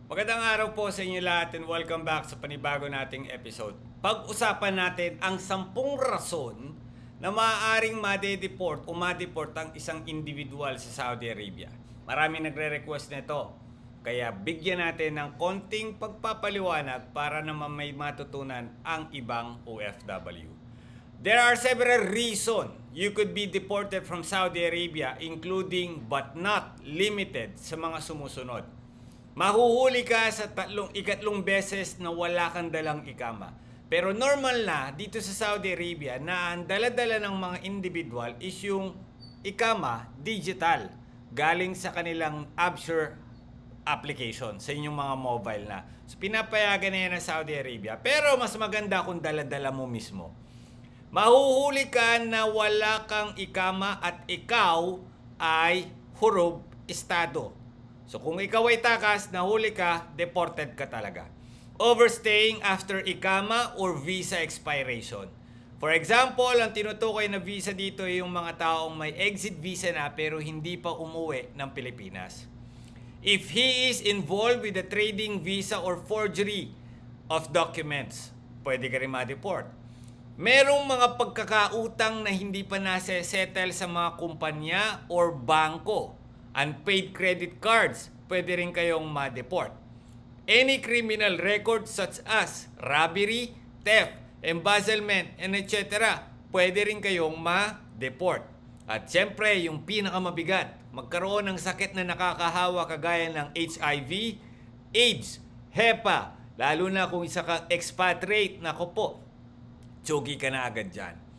Magandang araw po sa inyo lahat and welcome back sa panibago nating episode. Pag-usapan natin ang 10 rason na maaaring ma-deport o ma-deport ang isang individual sa Saudi Arabia. Marami nagre-request nito. Kaya bigyan natin ng konting pagpapaliwanag para naman may matutunan ang ibang OFW. There are several reasons you could be deported from Saudi Arabia, including but not limited sa mga sumusunod. Mahuhuli ka sa ikatlong beses na wala kang dalang ikama. Pero normal na dito sa Saudi Arabia na ang dala-dala ng mga individual is yung ikama digital galing sa kanilang Absher application sa inyong mga mobile na. So pinapayagan na yan ng Saudi Arabia. Pero mas maganda kung dala-dala mo mismo. Mahuhuli ka na wala kang ikama at ikaw ay hurub estado. So kung ikaw ay takas, nahuli ka, deported ka talaga. Overstaying after ikama or visa expiration. For example, ang tinutukoy na visa dito ay yung mga taong may exit visa na pero hindi pa umuwi ng Pilipinas. If he is involved with the trading visa or forgery of documents, pwede ka rin ma-deport. Merong mga pagkakautang na hindi pa nase-settle sa mga kumpanya or bangko. Unpaid credit cards, pwede rin kayong ma-deport. Any criminal record such as robbery, theft, embezzlement, and etc., pwede rin kayong ma-deport. At syempre, yung pinakamabigat, magkaroon ng sakit na nakakahawa kagaya ng HIV, AIDS, HEPA, lalo na kung isa kang expatriate, nako po, tsugi ka na agad dyan.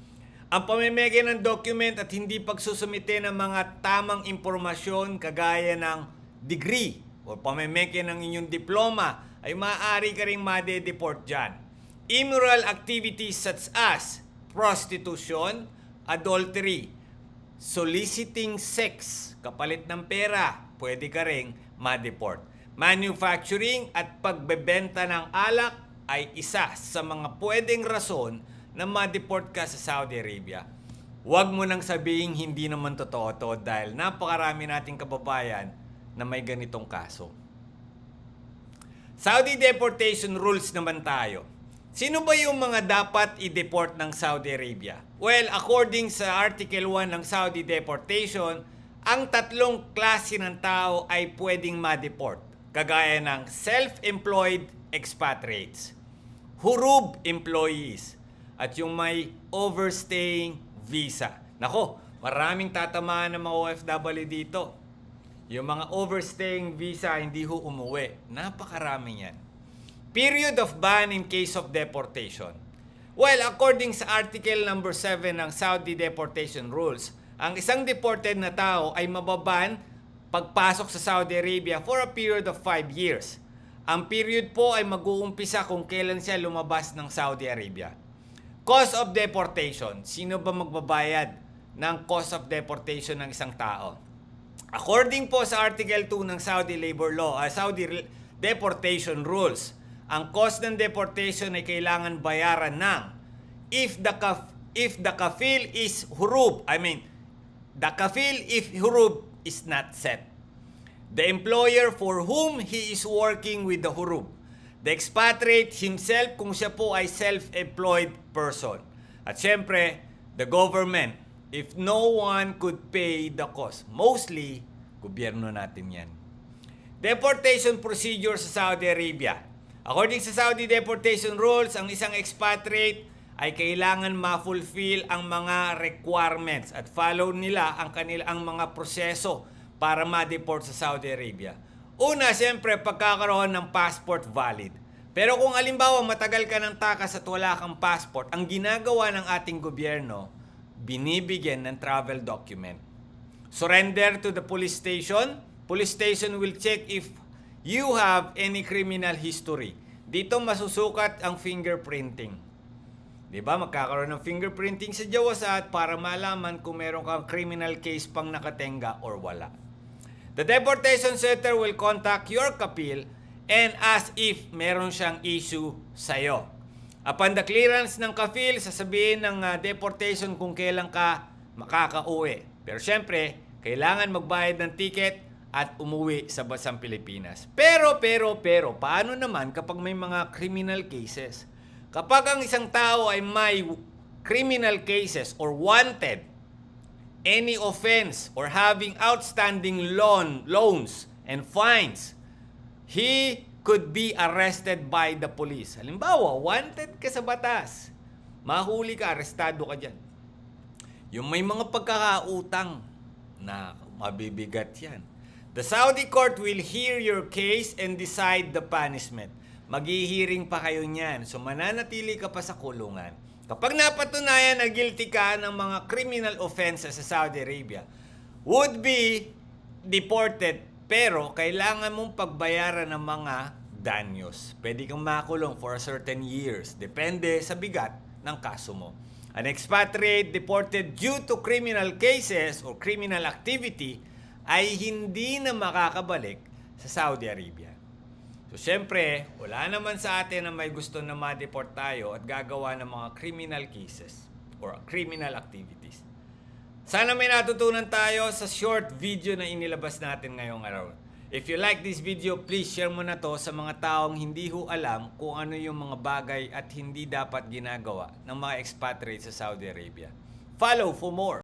Ang pamimigay ng document at hindi pagsusumite ng mga tamang impormasyon kagaya ng degree o pamimigay ng inyong diploma ay maaari ka rin ma-deport dyan. Immoral activities such as prostitution, adultery, soliciting sex, kapalit ng pera, pwede ka rin ma-deport. Manufacturing at pagbebenta ng alak ay isa sa mga pwedeng rason na ma-deport ka sa Saudi Arabia. Huwag mo nang sabihin hindi naman totoo to dahil napakarami nating kababayan na may ganitong kaso. Saudi deportation rules naman tayo. Sino ba yung mga dapat i-deport ng Saudi Arabia? Well, according sa Article 1 ng Saudi deportation, ang tatlong klase ng tao ay pwedeng ma-deport, kagaya ng self-employed expatriates, hurub employees, at yung may overstaying visa. Nako, maraming tatamaan ng mga OFW dito. Yung mga overstaying visa, hindi ho umuwi. Napakarami yan. Period of ban in case of deportation. Well, according sa Article number 7 ng Saudi Deportation Rules, ang isang deported na tao ay mababan pagpasok sa Saudi Arabia for a period of 5 years. Ang period po ay mag-uumpisa kung kailan siya lumabas ng Saudi Arabia. Cost of deportation. Sino ba magbabayad ng cost of deportation ng isang tao? According po sa Article 2 ng Saudi Labor Law, Saudi Deportation Rules, ang cost ng deportation ay kailangan bayaran ng if the kafil is hurub, the kafil if hurub is not set. The employer for whom he is working with the hurub. The expatriate himself kung siya po ay self-employed person. At syempre, the government, if no one could pay the cost. Mostly, gobyerno natin yan. Deportation procedure sa Saudi Arabia. According sa Saudi deportation rules, ang isang expatriate ay kailangan ma-fulfill ang mga requirements at follow nila ang kanilang mga proseso para ma-deport sa Saudi Arabia. Una, siyempre, pagkakaroon ng passport valid. Pero kung alimbawa matagal ka ng takas at wala kang passport, ang ginagawa ng ating gobyerno, binibigyan ng travel document. Surrender to the police station. Police station will check if you have any criminal history. Dito masusukat ang fingerprinting. Diba? Magkakaroon ng fingerprinting sa Jawasat para malaman kung meron kang criminal case pang nakatenga or wala. The deportation center will contact your kapil and ask if meron siyang issue sa'yo. Upon the clearance ng kapil, sasabihin ng deportation kung kailan ka makakauwi. Pero syempre, kailangan magbayad ng ticket at umuwi sa bansang Pilipinas. Pero, paano naman kapag may mga criminal cases? Kapag ang isang tao ay may criminal cases or wanted, any offense or having outstanding loans and fines, he could be arrested by the police. Halimbawa, wanted ka sa batas. Mahuli ka, arestado ka dyan. Yung may mga pagkakautang na mabibigat yan. The Saudi court will hear your case and decide the punishment. Maghihiring pa kayo niyan. So mananatili ka pa sa kulungan. Kapag napatunayan na guilty ka ng mga criminal offenses sa Saudi Arabia, would be deported, pero kailangan mong pagbayaran ng mga danyos. Pwede kang makulong for a certain years. Depende sa bigat ng kaso mo. An expatriate deported due to criminal cases or criminal activity ay hindi na makakabalik sa Saudi Arabia. So, syempre, wala naman sa atin na may gusto na ma-deport tayo at gagawa ng mga criminal cases or criminal activities. Sana may natutunan tayo sa short video na inilabas natin ngayong araw. If you like this video, please share mo na to sa mga taong hindi ho alam kung ano yung mga bagay at hindi dapat ginagawa ng mga expatriates sa Saudi Arabia. Follow for more.